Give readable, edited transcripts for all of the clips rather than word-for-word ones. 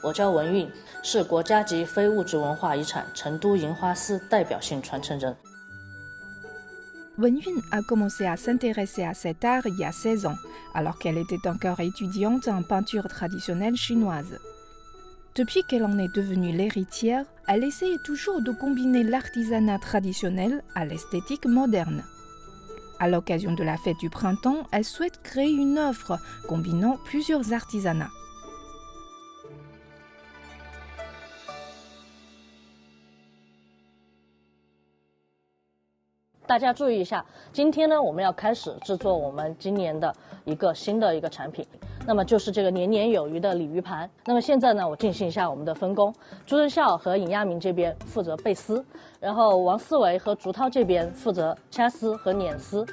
我叫文韵，是国家级非物质文化遗产成都银花丝代表性传承人。Wenyun a commencé à s'intéresser à cet art il y a 16 ans, alors qu'elle était encore étudiante en peinture traditionnelle chinoise. Depuis qu'elle en est devenue l'héritière, elle essaye toujours de combiner l'artisanat traditionnel à l'esthétique moderne. À l'occasion de la fête du printemps, elle souhaite créer une œuvre combinant plusieurs artisanats. 大家注意一下，今天呢，我们要开始制作我们今年的一个新的产品，那么就是这个年年有余的鲤鱼盘。那么现在呢，我进行一下我们的分工，朱仁孝和尹亚明这边负责贝丝，然后王思维和竹涛这边负责掐丝和捻丝。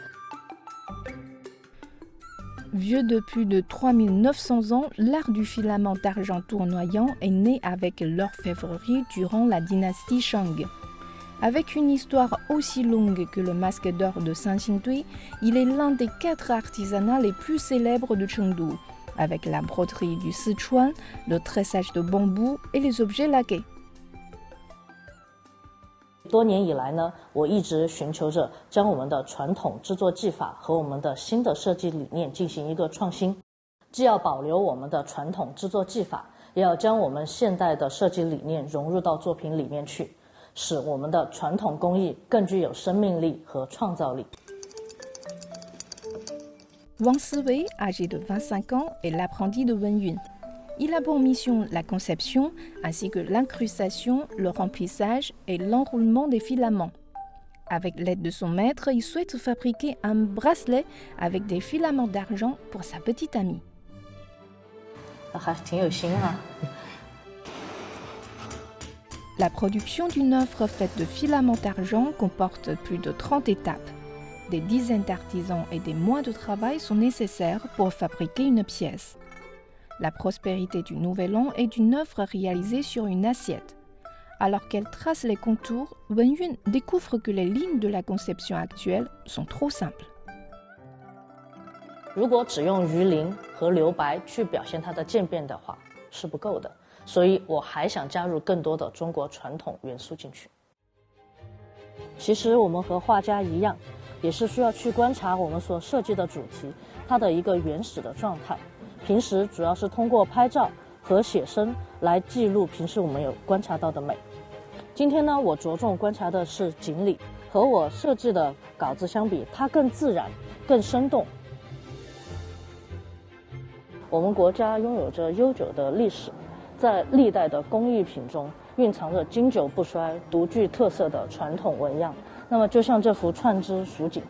Vieux de plus de 3900 ans, l'art du filament d'argent tournoyant est né avec l'orfèvrerie durant la dynastie Shang.Avec une histoire aussi longue que le masque d'or de Saint-Xingdui, il est l'un des 4 artisanats les plus célèbres de Chengdu, avec la broderie du Sichuan, le tressage de bambou et les objets laqués. 多年以来呢，我一直寻求着将我们的传统制作技法和我们的新的设计理念进行一个创新，既要保留我们的传统制作技法，也要将我们现代的设计理念融入到作品里面去。使我们的传统工艺更具有生命力和创造力。Wang Siwei, âgé de 25 ans, est l'apprenti de Wenyun. Il a pour mission la conception ainsi que l'incrustation, le remplissage et l'enroulement des filaments. Avec l'aide de son maître, il souhaite fabriquer un bracelet avec des filaments d'argent pour sa petite amie. 还挺有心啊。La production d'une œuvre faite de filaments d'argent comporte plus de 30 étapes. Des dizaines d'artisans et des mois de travail sont nécessaires pour fabriquer une pièce. La prospérité du Nouvel An est une œuvre réalisée sur une assiette. Alors qu'elle trace les contours, Wenyun découvre que les lignes de la conception actuelle sont trop simples. 如果只用鱼鳞和留白去表现它的渐变的话，是不够的。所以我还想加入更多的中国传统元素进去。其实我们和画家一样，也是需要去观察我们所设计的主题它的一个原始的状态。平时主要是通过拍照和写生来记录平时我们有观察到的美。今天呢，我着重观察的是锦鲤，和我设计的稿子相比，它更自然、更生动。我们国家拥有着悠久的历史。在历代的工艺品中蕴藏着经久不衰、独具特色的传统纹样。那么就像这幅串枝蜀锦，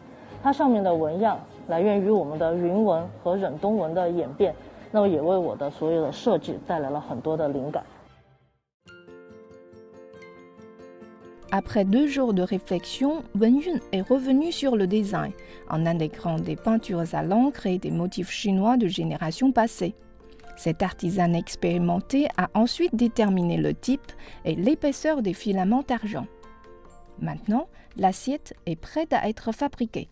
它上面的纹样来源于我们的云纹和忍冬纹的演变，那么也为我的所有的设计带来了很多的灵感。Après 2 jours de réflexion, Wenyun est revenu sur le design, en intégrant des peintures à l'encre et des motifs chinois de générations passées.Cet artisan expérimenté a ensuite déterminé le type et l'épaisseur des filaments d'argent. Maintenant, l'assiette est prête à être fabriquée.